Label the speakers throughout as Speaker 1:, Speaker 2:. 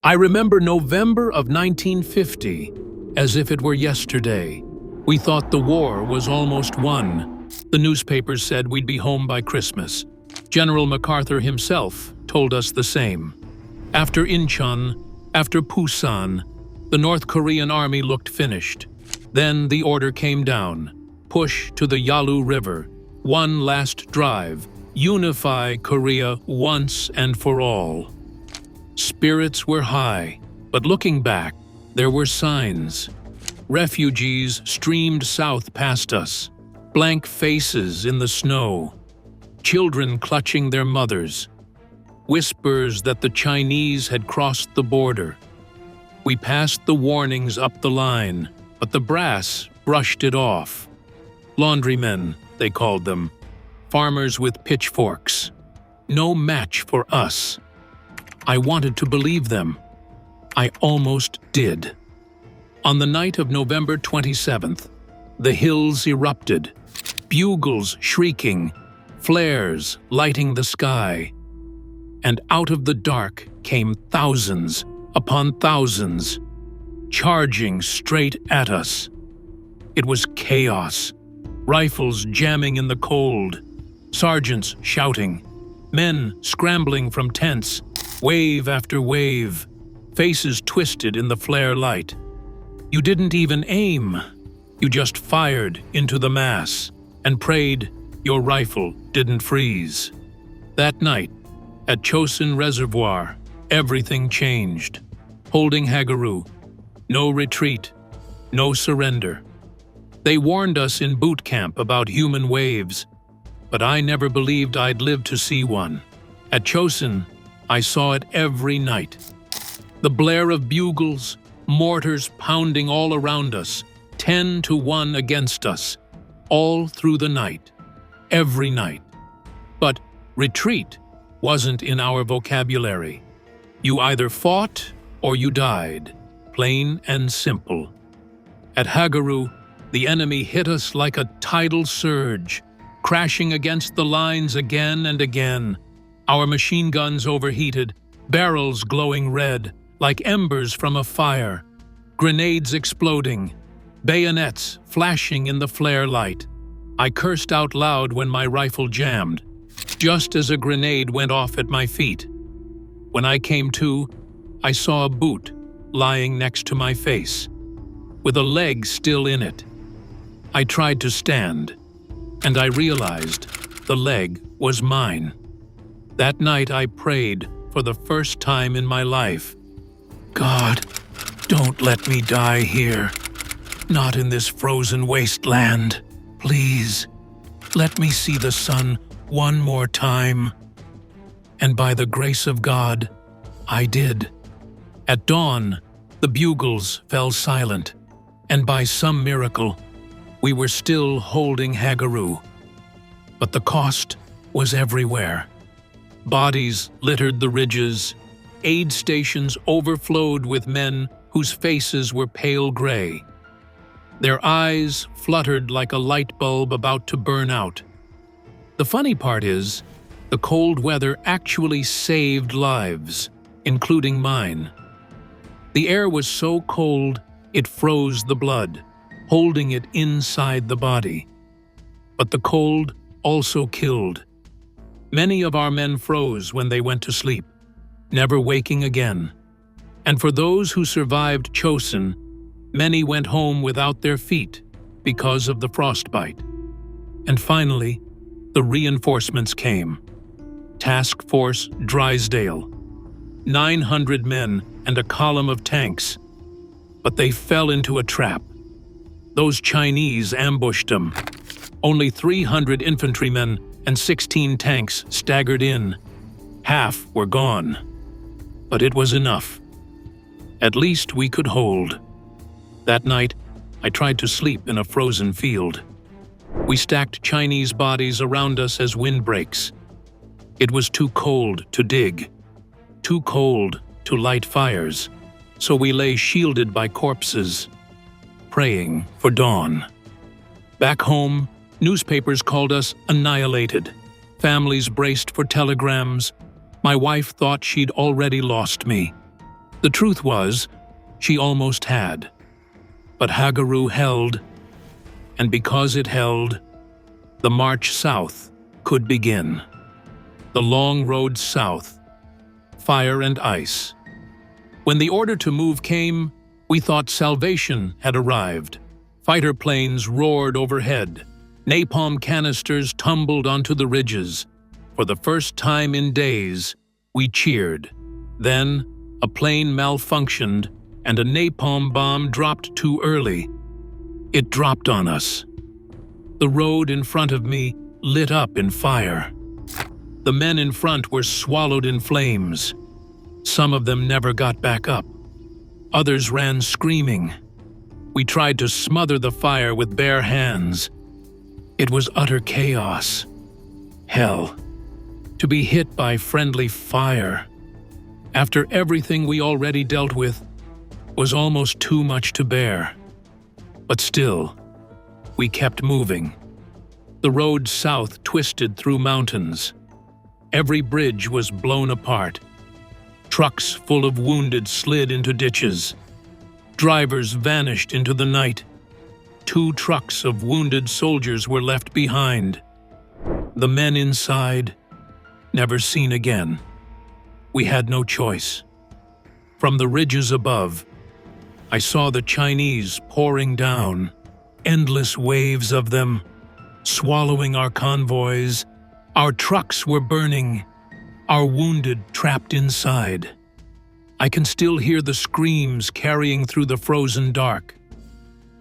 Speaker 1: I remember November of 1950 as if it were yesterday. We thought the war was almost won. The newspapers said we'd be home by Christmas. General MacArthur himself told us the same. After Incheon, after Busan, the North Korean army looked finished. Then the order came down. Push to the Yalu River. One last drive. Unify Korea once and for all. Spirits were high, but looking back, there were signs. Refugees streamed south past us, blank faces in the snow, children clutching their mothers, whispers that the Chinese had crossed the border. We passed the warnings up the line, but the brass brushed it off. Laundrymen, they called them, farmers with pitchforks. No match for us. I wanted to believe them. I almost did. On the night of November 27th, the hills erupted, bugles shrieking, flares lighting the sky. And out of the dark came thousands upon thousands, charging straight at us. It was chaos, rifles jamming in the cold, sergeants shouting, men scrambling from tents, wave after wave, faces twisted in the flare light. You didn't even aim. You just fired into the mass and prayed your rifle didn't freeze. That night, at Chosin Reservoir, everything changed. Holding Hagaru, no retreat, no surrender. They warned us in boot camp about human waves, but I never believed I'd live to see one. At Chosin, I saw it every night. The blare of bugles, mortars pounding all around us, 10 to 1 against us, all through the night, every night. But retreat wasn't in our vocabulary. You either fought or you died, plain and simple. At Hagaru, the enemy hit us like a tidal surge, crashing against the lines again and again. Our machine guns overheated, barrels glowing red, like embers from a fire, grenades exploding, bayonets flashing in the flare light. I cursed out loud when my rifle jammed, just as a grenade went off at my feet. When I came to, I saw a boot lying next to my face, with a leg still in it. I tried to stand, and I realized the leg was mine. That night I prayed for the first time in my life. God, don't let me die here. Not in this frozen wasteland. Please, let me see the sun one more time. And by the grace of God, I did. At dawn, the bugles fell silent, and by some miracle, we were still holding Hagaru. But the cost was everywhere. Bodies littered the ridges. Aid stations overflowed with men whose faces were pale gray. Their eyes fluttered like a light bulb about to burn out. The funny part is, the cold weather actually saved lives, including mine. The air was so cold, it froze the blood, holding it inside the body. But the cold also killed. Many of our men froze when they went to sleep, never waking again. And for those who survived Chosin, many went home without their feet because of the frostbite. And finally, the reinforcements came. Task Force Drysdale, 900 men and a column of tanks. But they fell into a trap. Those Chinese ambushed them. Only 300 infantrymen and 16 tanks staggered in. Half were gone. But it was enough. At least we could hold. That night, I tried to sleep in a frozen field. We stacked Chinese bodies around us as windbreaks. It was too cold to dig, too cold to light fires, so we lay shielded by corpses, praying for dawn. Back home, newspapers called us annihilated. Families braced for telegrams. My wife thought she'd already lost me. The truth was, she almost had. But Hagaru held, and because it held, the march south could begin. The long road south, fire and ice. When the order to move came, we thought salvation had arrived. Fighter planes roared overhead. Napalm canisters tumbled onto the ridges. For the first time in days, we cheered. Then, a plane malfunctioned and a napalm bomb dropped too early. It dropped on us. The road in front of me lit up in fire. The men in front were swallowed in flames. Some of them never got back up. Others ran screaming. We tried to smother the fire with bare hands. It was utter chaos. Hell. To be hit by friendly fire, after everything we already dealt with, was almost too much to bear. But still, we kept moving. The road south twisted through mountains. Every bridge was blown apart. Trucks full of wounded slid into ditches. Drivers vanished into the night. 2 trucks of wounded soldiers were left behind. The men inside, never seen again. We had no choice. From the ridges above, I saw the Chinese pouring down, endless waves of them, swallowing our convoys. Our trucks were burning, our wounded trapped inside. I can still hear the screams carrying through the frozen dark.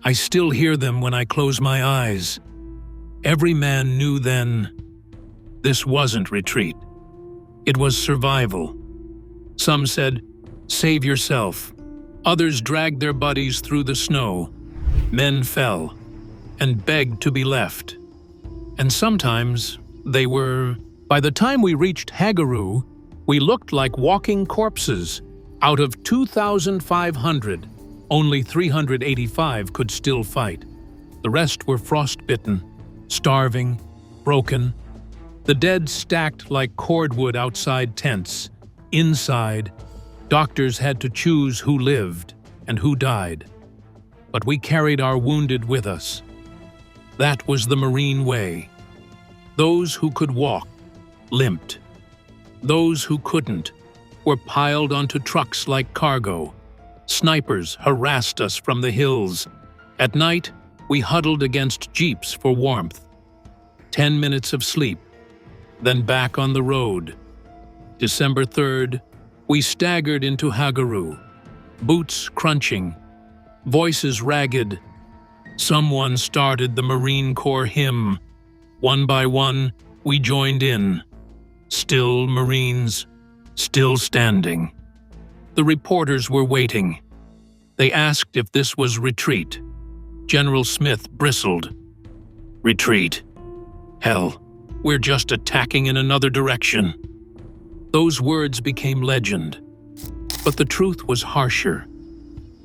Speaker 1: I still hear them when I close my eyes. Every man knew then, this wasn't retreat. It was survival. Some said, save yourself. Others dragged their buddies through the snow. Men fell and begged to be left. And sometimes they were... By the time we reached Hagaru, we looked like walking corpses. Out of 2,500, only 385 could still fight. The rest were frostbitten, starving, broken. The dead stacked like cordwood outside tents. Inside, doctors had to choose who lived and who died. But we carried our wounded with us. That was the Marine way. Those who could walk limped. Those who couldn't were piled onto trucks like cargo. Snipers harassed us from the hills. At night, we huddled against jeeps for warmth. 10 minutes of sleep, then back on the road. December 3rd, we staggered into Hagaru, boots crunching, voices ragged. Someone started the Marine Corps hymn. One by one, we joined in. Still Marines, still standing. The reporters were waiting. They asked if this was retreat. General Smith bristled. Retreat? Hell, we're just attacking in another direction. Those words became legend. But the truth was harsher.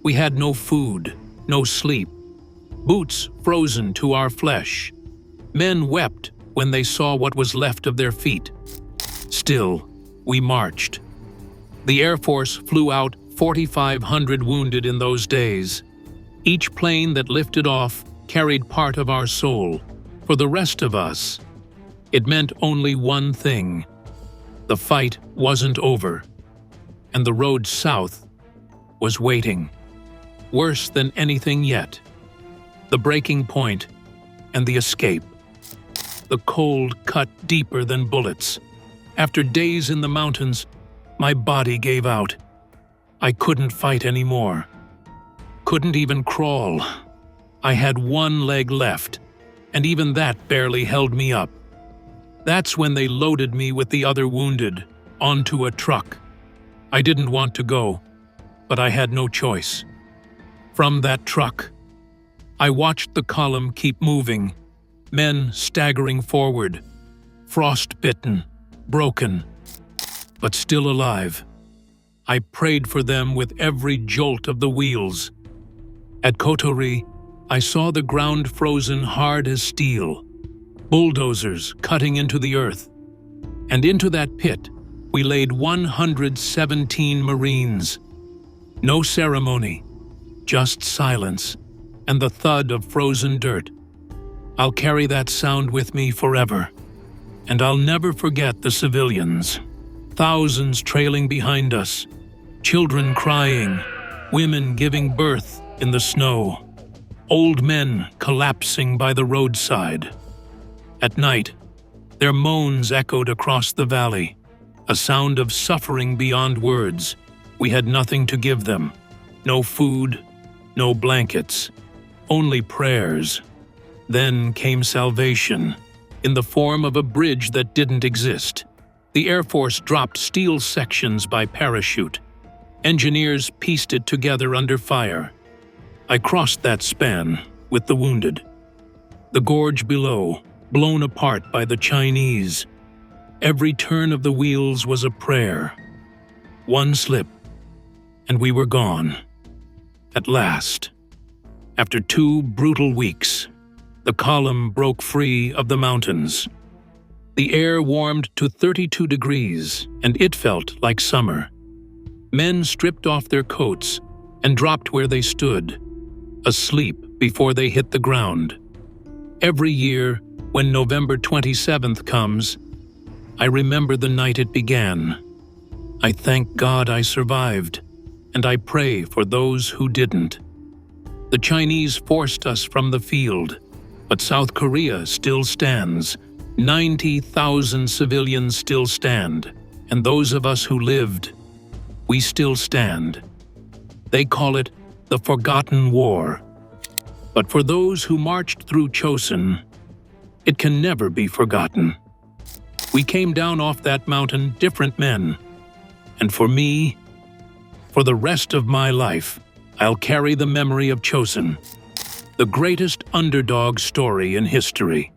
Speaker 1: We had no food, no sleep. Boots frozen to our flesh. Men wept when they saw what was left of their feet. Still, we marched. The Air Force flew out 4,500 wounded in those days. Each plane that lifted off carried part of our soul. For the rest of us, it meant only one thing. The fight wasn't over, and the road south was waiting. Worse than anything yet. The breaking point and the escape. The cold cut deeper than bullets. After days in the mountains, my body gave out. I couldn't fight anymore. Couldn't even crawl. I had one leg left, and even that barely held me up. That's when they loaded me with the other wounded onto a truck. I didn't want to go, but I had no choice. From that truck, I watched the column keep moving, men staggering forward, frostbitten, broken, but still alive. I prayed for them with every jolt of the wheels. At Kotori, I saw the ground frozen hard as steel, bulldozers cutting into the earth. And into that pit, we laid 117 Marines. No ceremony, just silence and the thud of frozen dirt. I'll carry that sound with me forever. And I'll never forget the civilians. Thousands trailing behind us, children crying, women giving birth in the snow, old men collapsing by the roadside. At night, their moans echoed across the valley, a sound of suffering beyond words. We had nothing to give them. No food, no blankets, only prayers. Then came salvation, in the form of a bridge that didn't exist. The Air Force dropped steel sections by parachute. Engineers pieced it together under fire. I crossed that span with the wounded. The gorge below, blown apart by the Chinese. Every turn of the wheels was a prayer. One slip, and we were gone. At last, after 2 brutal weeks, the column broke free of the mountains. The air warmed to 32 degrees, and it felt like summer. Men stripped off their coats and dropped where they stood, asleep before they hit the ground. Every year, when November 27th comes, I remember the night it began. I thank God I survived, and I pray for those who didn't. The Chinese forced us from the field, but South Korea still stands. 90,000 civilians still stand, and those of us who lived, we still stand. They call it the Forgotten War. But for those who marched through Chosin, it can never be forgotten. We came down off that mountain different men, and for me, for the rest of my life, I'll carry the memory of Chosin, the greatest underdog story in history.